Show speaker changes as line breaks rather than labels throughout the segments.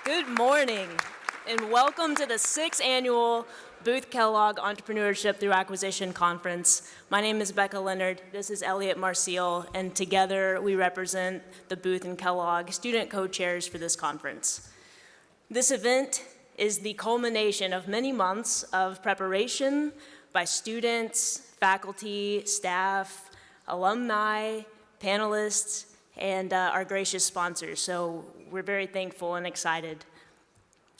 Good morning, and welcome to the 6th Annual Booth-Kellogg Entrepreneurship Through Acquisition Conference. My name is Becca, Leonard. This is Elliot, Marcille, and together we represent the Booth and Kellogg student co-chairs for this conference. This event is the culmination of many months of preparation by students, faculty, staff, alumni, panelists, and our gracious sponsors. So we're very thankful and excited.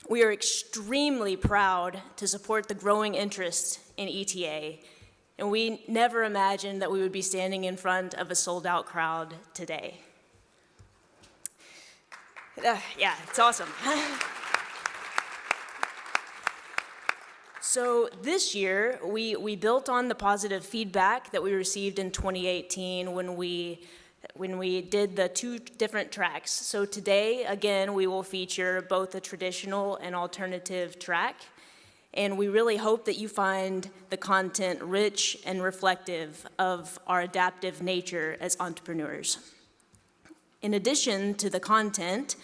We are extremely proud to support the growing interest in ETA, and we never imagined that we would be standing in front of a sold-out crowd today. Yeah, it's awesome. So this year, we built on the positive feedback that we received in 2018 when we did the 2 different tracks. So today, again, we will feature both the traditional and alternative track, and we really hope that you find the content rich and reflective of our adaptive nature as entrepreneurs. In addition to the content,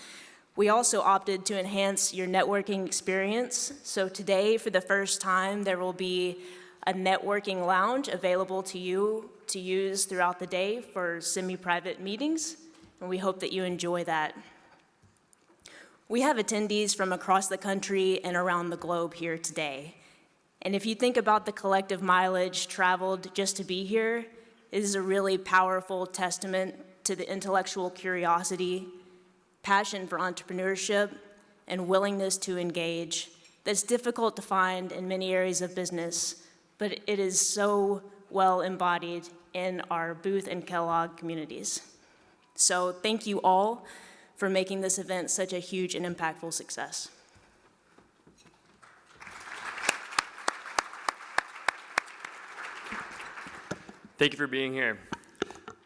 we also opted to enhance your networking experience. So today, for the first time, there will be a networking lounge available to you to use throughout the day for semi-private meetings, and we hope that you enjoy that. We have attendees from across the country and around the globe here today, and if you think about the collective mileage traveled just to be here, it is a really powerful testament to the intellectual curiosity, passion for entrepreneurship, and willingness to engage that's difficult to find in many areas of business, but it is so well embodied in our Booth and Kellogg communities. So thank you all for making this event such a huge and impactful success.
Thank you for being here.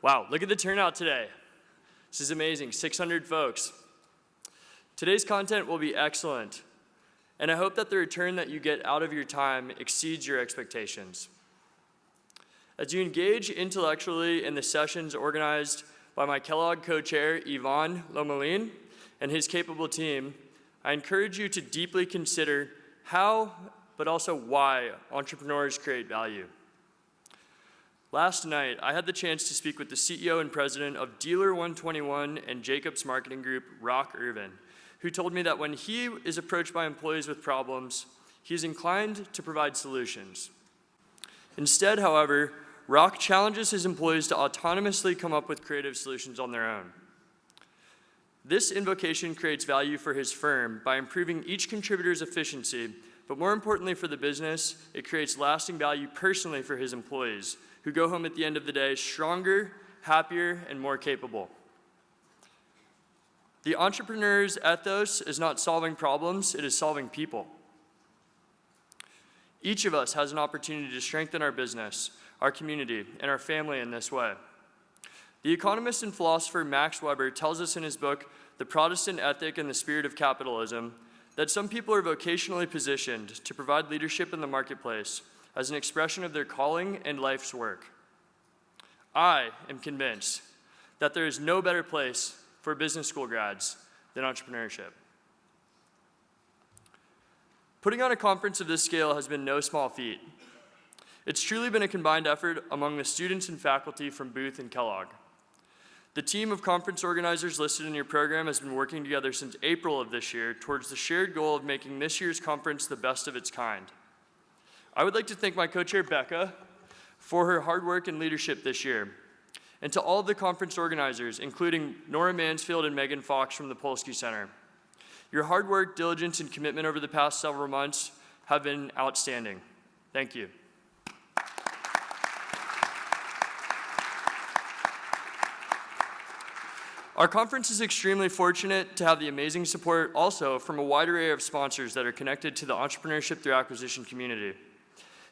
Wow, look at the turnout today. This is amazing, 600 folks. Today's content will be excellent, and I hope that the return that you get out of your time exceeds your expectations. As you engage intellectually in the sessions organized by my Kellogg co-chair, Yvonne Lomelin, and his capable team, I encourage you to deeply consider how, but also why, entrepreneurs create value. Last night, I had the chance to speak with the CEO and president of Dealer 121 and Jacobs Marketing Group, Rock Irvin, who told me that when he is approached by employees with problems, he is inclined to provide solutions. Instead, however, Rock challenges his employees to autonomously come up with creative solutions on their own. This invocation creates value for his firm by improving each contributor's efficiency, but more importantly for the business, it creates lasting value personally for his employees, who go home at the end of the day stronger, happier, and more capable. The entrepreneur's ethos is not solving problems, it is solving people. Each of us has an opportunity to strengthen our business, our community, and our family in this way. The economist and philosopher Max Weber tells us in his book, The Protestant Ethic and the Spirit of Capitalism, that some people are vocationally positioned to provide leadership in the marketplace as an expression of their calling and life's work. I am convinced that there is no better place for business school grads than entrepreneurship. Putting on a conference of this scale has been no small feat. It's truly been a combined effort among the students and faculty from Booth and Kellogg. The team of conference organizers listed in your program has been working together since April of this year towards the shared goal of making this year's conference the best of its kind. I would like to thank my co-chair, Becca, for her hard work and leadership this year, and to all of the conference organizers, including Nora Mansfield and Megan Fox from the Polsky Center. Your hard work, diligence, and commitment over the past several months have been outstanding. Thank you. Our conference is extremely fortunate to have the amazing support also from a wide array of sponsors that are connected to the Entrepreneurship Through Acquisition community.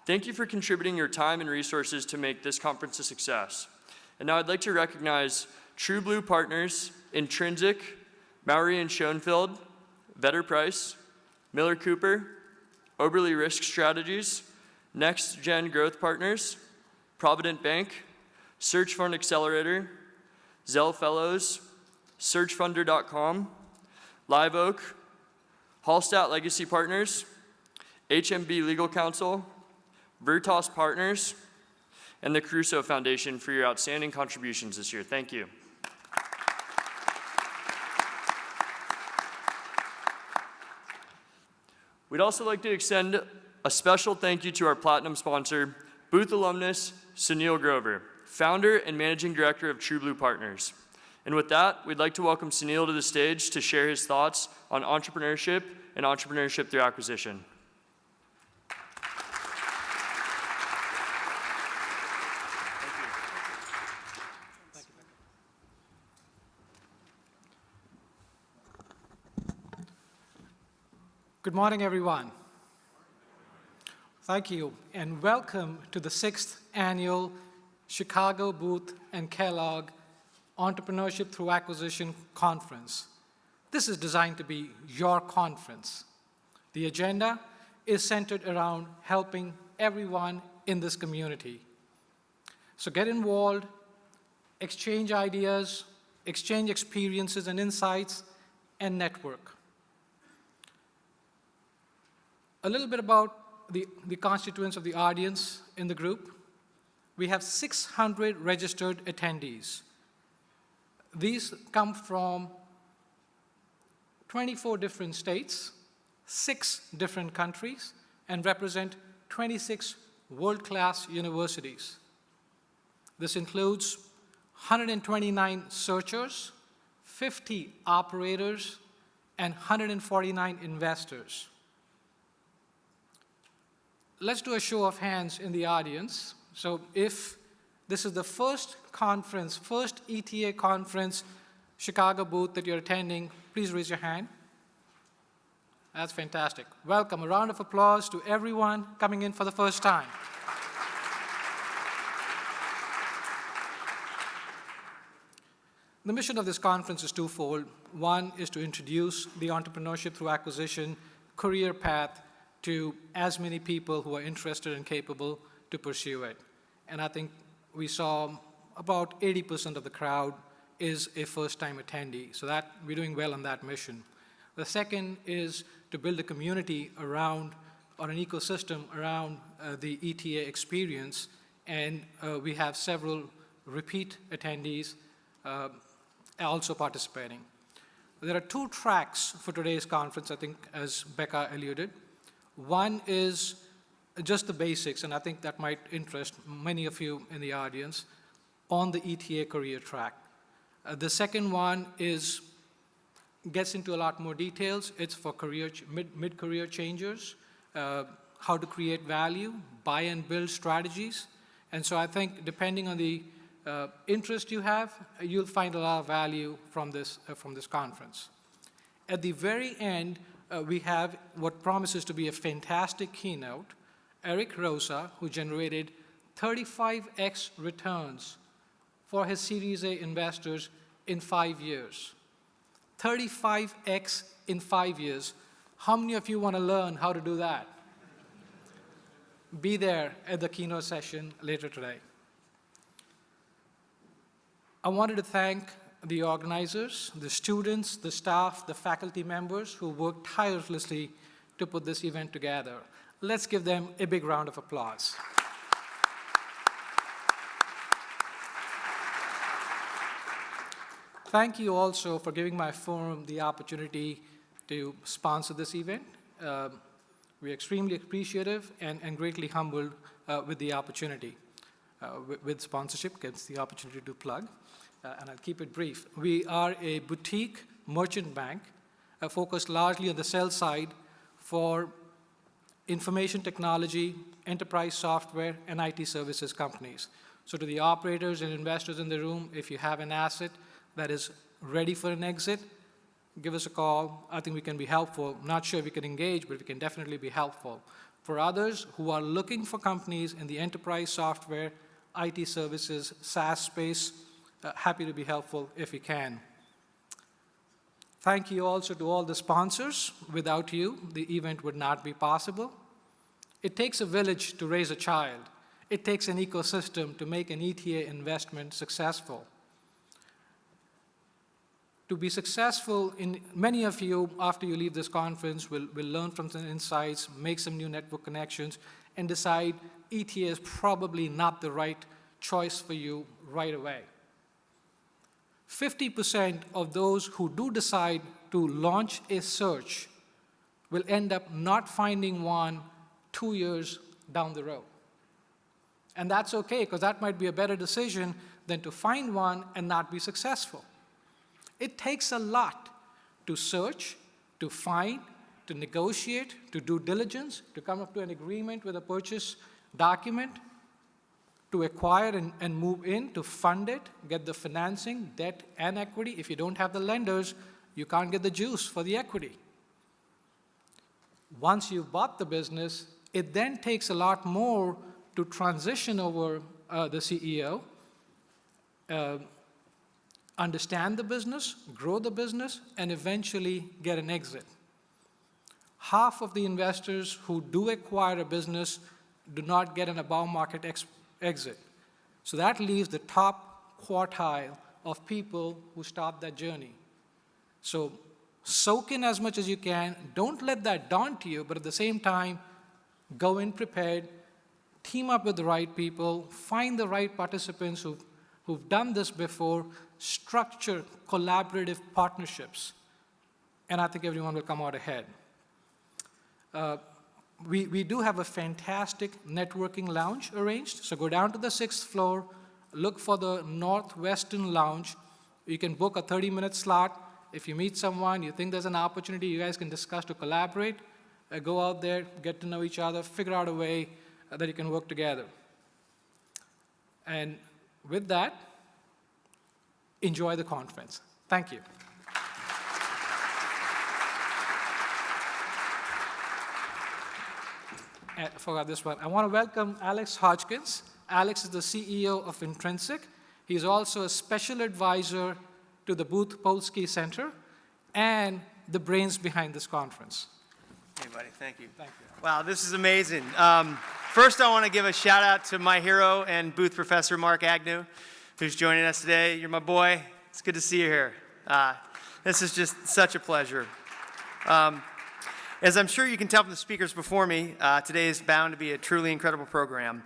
Thank you for contributing your time and resources to make this conference a success. And now I'd like to recognize True Blue partners, Intrinsic, Mowry and Schoenfeld, Vetter Price, Miller Cooper, Oberly Risk Strategies, Next Gen Growth Partners, Provident Bank, Search Fund Accelerator, Zell Fellows, SearchFunder.com, Live Oak, Hallstatt Legacy Partners, HMB Legal Counsel, Veritas Partners, and the Crusoe Foundation for your outstanding contributions this year. Thank you. We'd also like to extend a special thank you to our platinum sponsor, Booth alumnus Sunhil Grover, founder and managing director of True Blue Partners. And with that, we'd like to welcome Sunhil to the stage to share his thoughts on entrepreneurship and entrepreneurship through acquisition.
Good morning, everyone. Thank you, and welcome to the 6th Annual Chicago Booth-Kellogg Entrepreneurship Through Acquisition Conference. This is designed to be your conference. The agenda is centered around helping everyone in this community. So get involved, exchange ideas, exchange experiences and insights, and network. A little bit about the constituents of the audience in the group. We have 600 registered attendees. These come from 24 different states, 6 different countries, and represent 26 world-class universities. This includes 129 searchers, 50 operators, and 149 investors. Let's do a show of hands in the audience. So if this is the first conference, first ETA conference, Chicago booth that you're attending, please raise your hand. That's fantastic. Welcome. A round of applause to everyone coming in for the first time. The mission of this conference is twofold. One is to introduce the entrepreneurship through acquisition career path to as many people who are interested and capable to pursue it. And I think we saw about 80% of the crowd is a first-time attendee. So that we're doing well on that mission. The second is to build a community around, or an ecosystem around the ETA experience. And we have several repeat attendees also participating. There are 2 tracks for today's conference, I think, as Becca alluded. One is just the basics, and I think that might interest many of you in the audience, on the ETA career track. The second one gets into a lot more details. It's for mid-career changers, how to create value, buy and build strategies. And so I think depending on the interest you have, you'll find a lot of value from this conference. At the very end, we have what promises to be a fantastic keynote, Eric Rosa, who generated 35x returns for his Series A investors in 5 years. 35x in 5 years. How many of you want to learn how to do that? Be there at the keynote session later today. I wanted to thank the organizers, the students, the staff, the faculty members who worked tirelessly to put this event together. Let's give them a big round of applause. Thank you also for giving my forum the opportunity to sponsor this event. We're extremely appreciative and greatly humbled with the opportunity. With sponsorship gets the opportunity to plug. And I'll keep it brief. We are a boutique merchant bank focused largely on the sell side for information technology, enterprise software, and IT services companies. So to the operators and investors in the room, if you have an asset that is ready for an exit, give us a call. I think we can be helpful. Not sure we can engage, but we can definitely be helpful. For others who are looking for companies in the enterprise software, IT services, SaaS space, happy to be helpful if we can. Thank you also to all the sponsors. Without you, the event would not be possible. It takes a village to raise a child. It takes an ecosystem to make an ETA investment successful. to be successful, many of you, after you leave this conference, will learn from some insights, make some new network connections, and decide ETA is probably not the right choice for you right away. 50% of those who do decide to launch a search will end up not finding one 2 years down the road. And that's okay, because that might be a better decision than to find one and not be successful. It takes a lot to search, to find, to negotiate, to do diligence, to come up to an agreement with a purchase document, to acquire and move in, to fund it, get the financing, debt, and equity. If you don't have the lenders, you can't get the juice for the equity. Once you've bought the business, it then takes a lot more to transition over the CEO, understand the business, grow the business, and eventually get an exit. Half of the investors who do acquire a business do not get an above-market exit. So that leaves the top quartile of people who start that journey. So soak in as much as you can. Don't let that daunt you, but at the same time, go in prepared, team up with the right people, find the right participants who've done this before, structure collaborative partnerships, and I think everyone will come out ahead. We do have a fantastic networking lounge arranged, so go down to the 6th floor, look for the Northwestern Lounge. You can book a 30-minute slot. If you meet someone, you think there's an opportunity, you guys can discuss to collaborate, go out there, get to know each other, figure out a way that you can work together. And with that, enjoy the conference. Thank you. I forgot this one. I want to welcome Alex Hodgkins. Alex is the CEO of Intrinsic. He's also a special advisor to the Booth-Kellogg Center and the brains behind this conference.
Hey, buddy, thank you.
Thank you.
Wow, this is amazing. First, I want to give a shout out to my hero and booth professor, Mark Agnew, who's joining us today. You're my boy. It's good to see you here. This is just such a pleasure. As I'm sure you can tell from the speakers before me, today is bound to be a truly incredible program.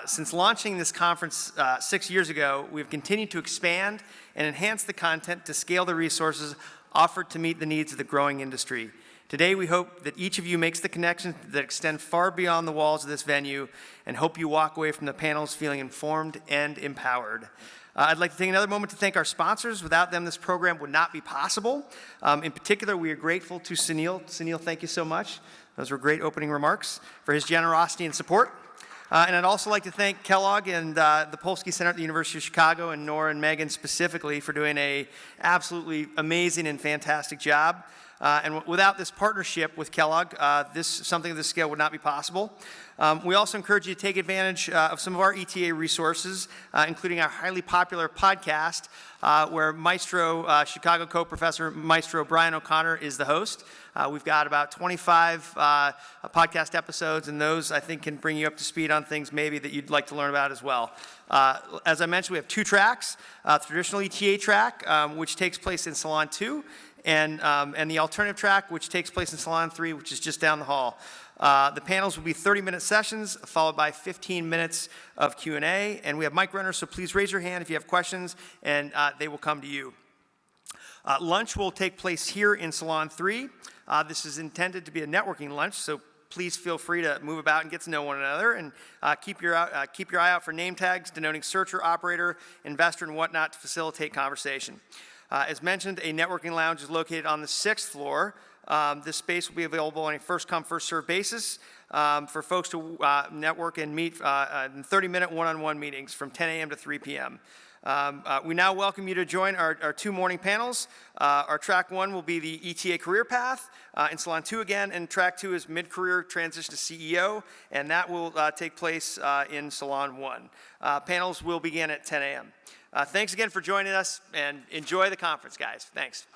Since launching this conference 6 years ago, we've continued to expand and enhance the content to scale the resources offered to meet the needs of the growing industry. Today, we hope that each of you makes the connections that extend far beyond the walls of this venue, and hope you walk away from the panels feeling informed and empowered. I'd like to take another moment to thank our sponsors. Without them, this program would not be possible. In particular, we are grateful to Sunhil. Sunhil, thank you so much. Those were great opening remarks, for his generosity and support. And I'd also like to thank Kellogg and the Polsky Center at the University of Chicago, and Nora and Megan specifically, for doing an absolutely amazing and fantastic job. And without this partnership with Kellogg, something of this scale would not be possible. We also encourage you to take advantage of some of our ETA resources, including our highly popular podcast, where Maestro, Chicago co-professor Maestro Brian O'Connor is the host. We've got about 25 podcast episodes, and those, I think, can bring you up to speed on things maybe that you'd like to learn about as well. As I mentioned, we have 2 tracks, Traditional ETA track, which takes place in Salon 2, and the alternative track, which takes place in Salon 3, which is just down the hall. The panels will be 30-minute sessions, followed by 15 minutes of Q&A, and we have mic runners, so please raise your hand if you have questions, and they will come to you. Lunch will take place here in Salon 3. This is intended to be a networking lunch, so please feel free to move about and get to know one another, and keep your eye out for name tags denoting searcher, operator, investor, and whatnot to facilitate conversation. As mentioned, a networking lounge is located on the 6th floor. This space will be available on a first-come, first-served basis for folks to network and meet in 30-minute one-on-one meetings from 10 a.m. to 3 p.m. We now welcome you to join our 2 morning panels. Our track 1 will be the ETA career path in Salon 2 again, and track 2 is mid-career transition to CEO, and that will take place in Salon 1. Panels will begin at 10 a.m. Thanks again for joining us, and enjoy the conference, guys. Thanks.